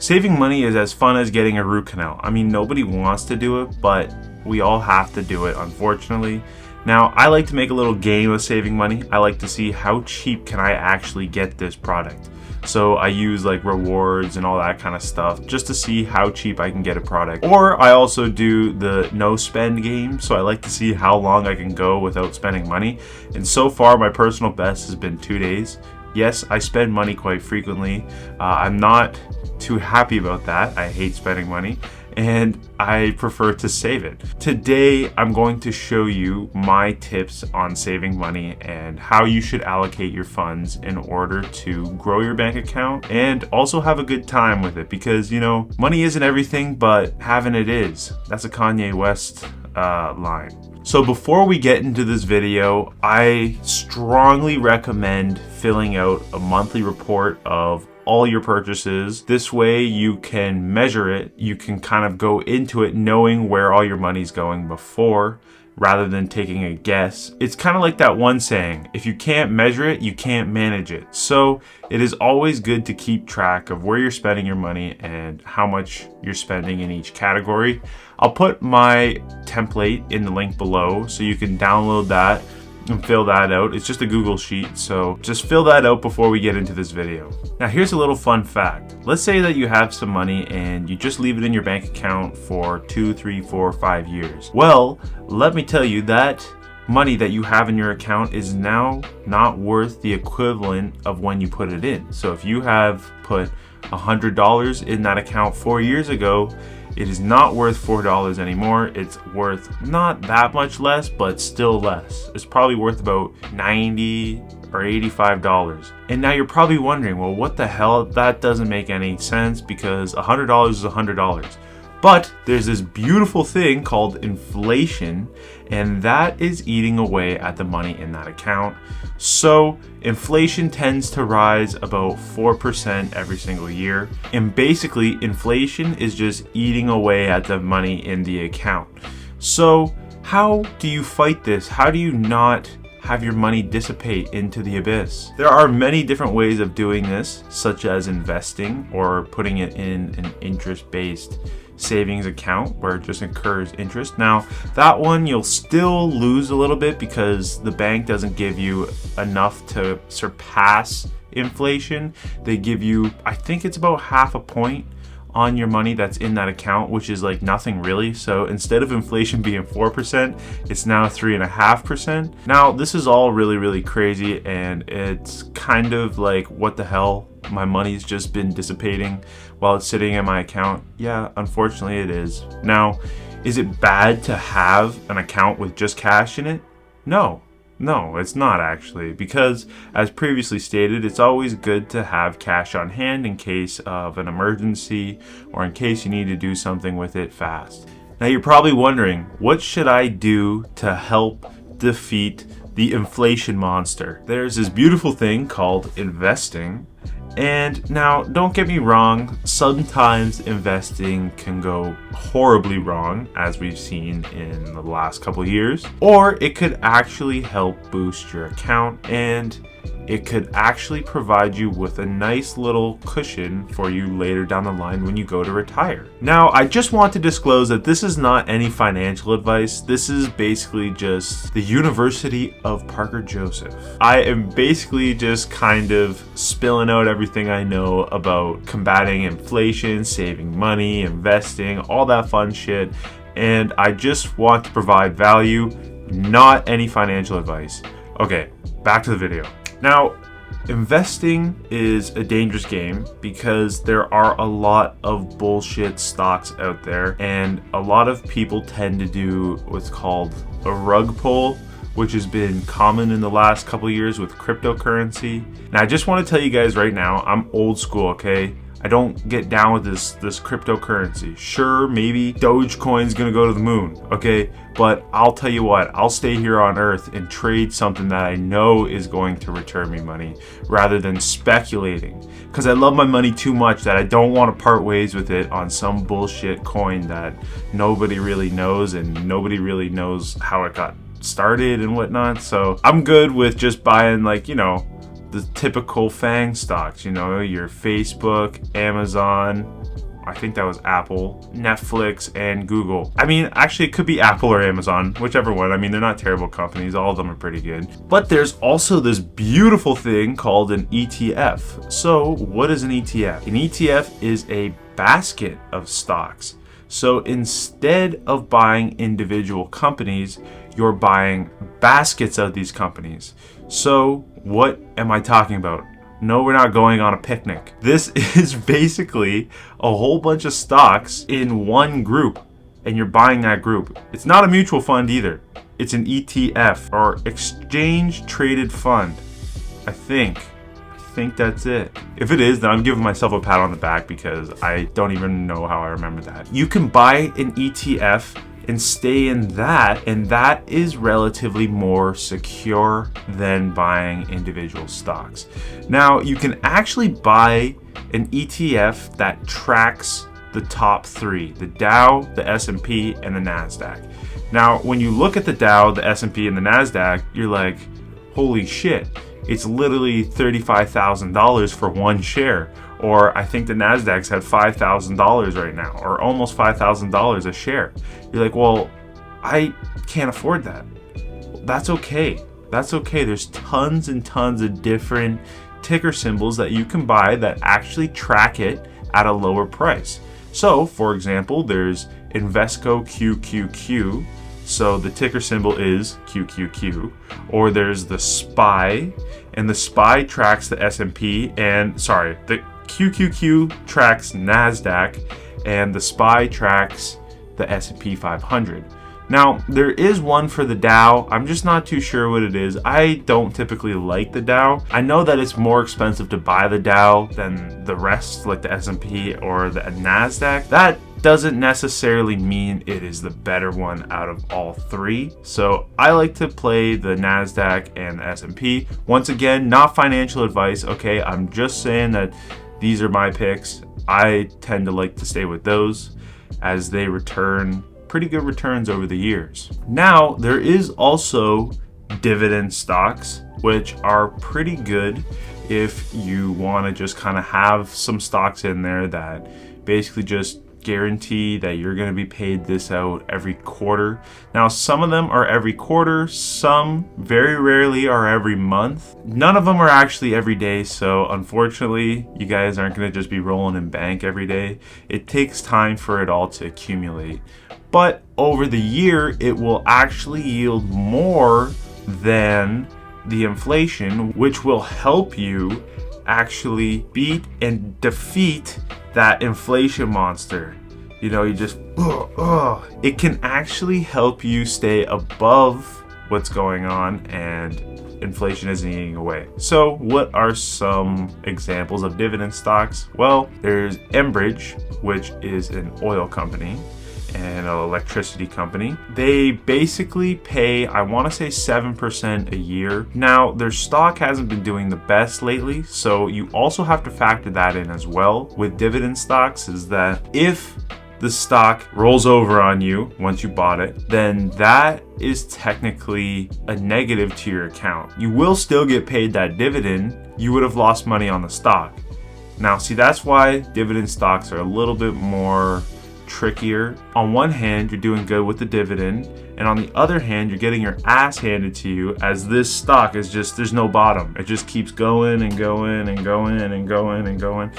Saving money is as fun as getting a root canal. I mean, nobody wants to do it, but we all have to do it, unfortunately. Now, I like to make a little game of saving money. I like to see how cheap can I actually get this product. So I use like rewards and all that kind of stuff just to see how cheap I can get a product. Or I also do the no spend game. So I like to see how long I can go without spending money. And so far, my personal best has been 2 days. Yes, I spend money quite frequently. I'm not too happy about that. I hate spending money and I prefer to save it. Today, I'm going to show you my tips on saving money and how you should allocate your funds in order to grow your bank account and also have a good time with it, because, you know, money isn't everything, but having it is. That's a Kanye West line. So before we get into this video, I strongly recommend filling out a monthly report of all your purchases. This way you can measure it. You can kind of go into it knowing where all your money's going before, rather than taking a guess. It's kind of like that one saying, if you can't measure it, you can't manage it. So it is always good to keep track of where you're spending your money and how much you're spending in each category. I'll put my template in the link below so you can download that and fill that out. It's just a Google sheet, so just fill that out before we get into this video. Now here's a little fun fact. Let's say that you have some money and you just leave it in your bank account for 2, 3, 4, 5 years. Well, let me tell you that money that you have in your account is now not worth the equivalent of when you put it in. So if you have put $100 in that account 4 years ago, it is not worth $4 anymore. It's worth not that much less, but still less. It's probably worth about $90 or $85. And now you're probably wondering, well, what the hell? That doesn't make any sense, because $100 is $100. But there's this beautiful thing called inflation, and that is eating away at the money in that account. So inflation tends to rise about 4% every single year. And basically, inflation is just eating away at the money in the account. So how do you fight this? How do you not have your money dissipate into the abyss? There are many different ways of doing this, such as investing or putting it in an interest-based savings account where it just incurs interest. Now, that one you'll still lose a little bit because the bank doesn't give you enough to surpass inflation. They give you, I think it's about half a point on your money that's in that account, which is like nothing really. So instead of inflation being 4%, it's now 3.5%. Now, this is all really, really crazy, and it's kind of like, what the hell? My money's just been dissipating while it's sitting in my account. Yeah, unfortunately it is. Now, is it bad to have an account with just cash in it? No, it's not actually, because as previously stated, it's always good to have cash on hand in case of an emergency or in case you need to do something with it fast. Now you're probably wondering, what should I do to help defeat the inflation monster? There's this beautiful thing called investing. And now, don't get me wrong, sometimes investing can go horribly wrong, as we've seen in the last couple years, or it could actually help boost your account, and it could actually provide you with a nice little cushion for you later down the line when you go to retire. Now, I just want to disclose that this is not any financial advice. This is basically just the University of Parker Joseph. I am basically just kind of spilling out everything I know about combating inflation, saving money, investing, all that fun shit. And I just want to provide value, not any financial advice. Okay, back to the video. Now, investing is a dangerous game because there are a lot of bullshit stocks out there, and a lot of people tend to do what's called a rug pull, which has been common in the last couple of years with cryptocurrency. Now, I just want to tell you guys right now, I'm old school, okay? I don't get down with this cryptocurrency. Sure, maybe Dogecoin's gonna go to the moon, okay? But I'll tell you what, I'll stay here on Earth and trade something that I know is going to return me money rather than speculating. Because I love my money too much that I don't want to part ways with it on some bullshit coin that nobody really knows, and nobody really knows how it got started and whatnot. So I'm good with just buying, like, you know, the typical FANG stocks, you know, your Facebook, Amazon, I think that was Apple, Netflix, and Google. I mean, actually, it could be Apple or Amazon, whichever one. I mean, they're not terrible companies. All of them are pretty good. But there's also this beautiful thing called an ETF. So what is an ETF? An ETF is a basket of stocks. So instead of buying individual companies, you're buying baskets of these companies. So what am I talking about? No, we're not going on a picnic. This is basically a whole bunch of stocks in one group, and you're buying that group. It's not a mutual fund either. It's an ETF, or exchange traded fund. I think that's it. If it is, then I'm giving myself a pat on the back because I don't even know how I remember that. You can buy an ETF and stay in that, and that is relatively more secure than buying individual stocks. Now, you can actually buy an ETF that tracks the top three: the Dow, the S&P, and the NASDAQ. Now, when you look at the Dow, the S&P, and the NASDAQ, you're like, holy shit, it's literally $35,000 for one share. Or I think the NASDAQ's at $5,000 right now, or almost $5,000 a share. You're like, well, I can't afford that. That's okay. That's okay. There's tons and tons of different ticker symbols that you can buy that actually track it at a lower price. So, for example, there's Invesco QQQ. So the ticker symbol is QQQ. Or there's the SPY, and the SPY tracks the S&P, the QQQ tracks NASDAQ, and the SPY tracks the S&P 500. Now, there is one for the Dow. I'm just not too sure what it is. I don't typically like the Dow. I know that it's more expensive to buy the Dow than the rest, like the S&P or the NASDAQ. That doesn't necessarily mean it is the better one out of all three. So I like to play the NASDAQ and the S&P. Once again, not financial advice, okay? I'm just saying that these are my picks. I tend to like to stay with those as they return pretty good returns over the years. Now, there is also dividend stocks, which are pretty good if you want to just kind of have some stocks in there that basically just guarantee that you're going to be paid this out every quarter. Now, some of them are every quarter, some very rarely are every month. None of them are actually every day, so unfortunately, you guys aren't going to just be rolling in bank every day. It takes time for it all to accumulate. But over the year, it will actually yield more than the inflation, which will help you actually beat and defeat that inflation monster. You know, you just, it can actually help you stay above what's going on and inflation isn't eating away. So what are some examples of dividend stocks? Well, there's Enbridge, which is an oil company and an electricity company. They basically pay, I want to say 7% a year. Now, their stock hasn't been doing the best lately, so you also have to factor that in as well. With dividend stocks is that if the stock rolls over on you once you bought it, then that is technically a negative to your account. You will still get paid that dividend. You would have lost money on the stock. Now, see, that's why dividend stocks are a little bit more trickier. On one hand, you're doing good with the dividend, and on the other hand, you're getting your ass handed to you as this stock is just, there's no bottom. It just keeps going and going and going and going and going,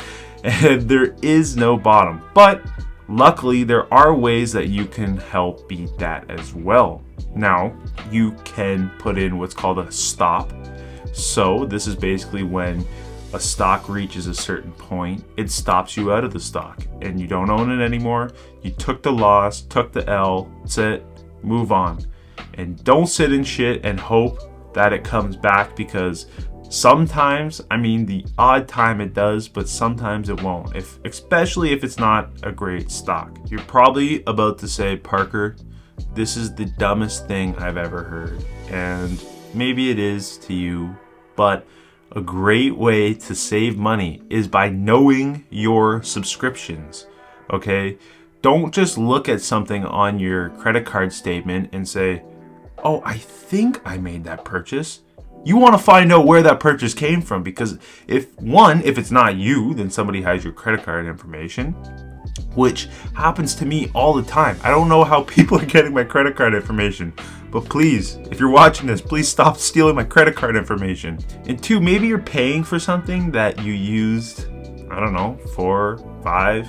and there is no bottom. But luckily, there are ways that you can help beat that as well. Now, you can put in what's called a stop. So this is basically when a stock reaches a certain point, it stops you out of the stock and you don't own it anymore. You took the loss, took the L, that's it, move on. And don't sit in shit and hope that it comes back, because sometimes, I mean, the odd time it does, but sometimes it won't. Especially if it's not a great stock. You're probably about to say, Parker, this is the dumbest thing I've ever heard. And maybe it is to you, but a great way to save money is by knowing your subscriptions, okay? Don't just look at something on your credit card statement and say, oh, I think I made that purchase. You want to find out where that purchase came from, because if it's not you, then somebody has your credit card information. which happens to me all the time. I don't know how people are getting my credit card information, but please, if you're watching this, please stop stealing my credit card information. And two, maybe you're paying for something that you used, I don't know, 4, 5,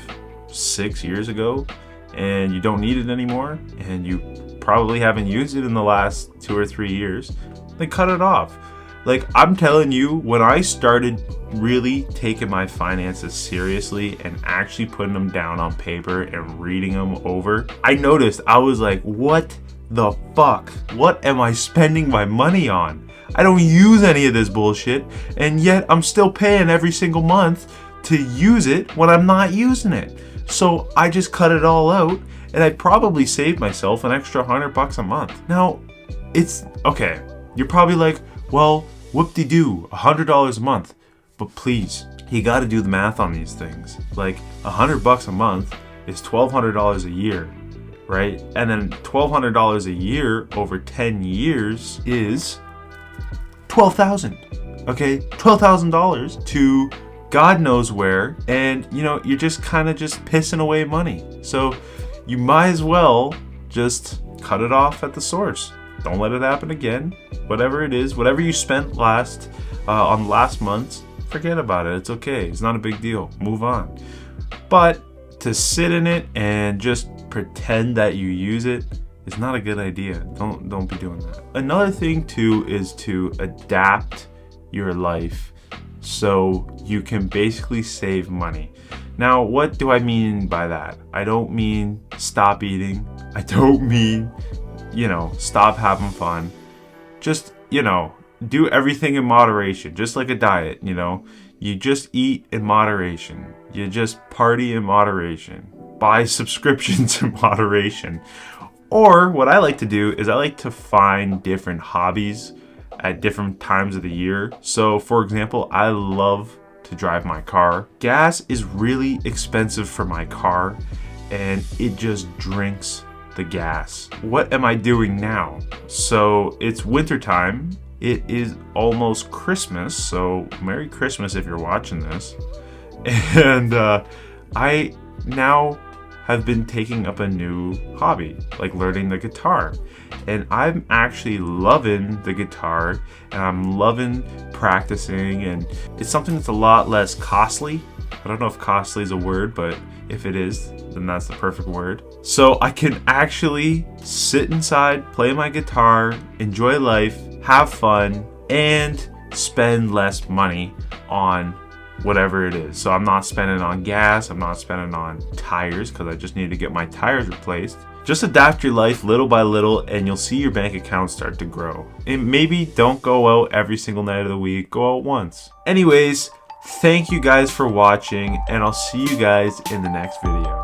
6 years ago, and you don't need it anymore, and you probably haven't used it in the last 2 or 3 years, then cut it off. Like, I'm telling you, when I started really taking my finances seriously and actually putting them down on paper and reading them over, I noticed, I was like, what the fuck? What am I spending my money on? I don't use any of this bullshit, and yet I'm still paying every single month to use it when I'm not using it. So I just cut it all out, and I probably saved myself an extra $100 a month. Now, it's okay. You're probably like, well, whoop-de-doo, $100 a month. But please, you got to do the math on these things. Like, $100 a month is $1,200 a year, right? And then $1,200 a year over 10 years is $12,000. Okay, $12,000 to God knows where, and you're just kind of just pissing away money. So you might as well just cut it off at the source. Don't let it happen again. Whatever it is, whatever you spent on last month, forget about it. It's okay. It's not a big deal. Move on. But to sit in it and just pretend that you use it is not a good idea. Don't be doing that. Another thing too is to adapt your life so you can basically save money. Now, what do I mean by that? I don't mean stop eating. I don't mean, stop having fun. Just, do everything in moderation, just like a diet, You just eat in moderation. You just party in moderation. Buy subscriptions in moderation. Or what I like to do is I like to find different hobbies at different times of the year. So, for example, I love to drive my car. Gas is really expensive for my car, and it just drinks the gas. What am I doing now? So it's wintertime. It is almost Christmas. So Merry Christmas if you're watching this. And I now have been taking up a new hobby, like learning the guitar. And I'm actually loving the guitar, and I'm loving practicing, and it's something that's a lot less costly. I don't know if costly is a word, but if it is, then that's the perfect word. So I can actually sit inside, play my guitar, enjoy life, have fun, and spend less money on whatever it is. So I'm not spending on gas, I'm not spending on tires because I just need to get my tires replaced. Just adapt your life little by little, and you'll see your bank account start to grow. And maybe don't go out every single night of the week, go out once. Anyways, thank you guys for watching, and I'll see you guys in the next video.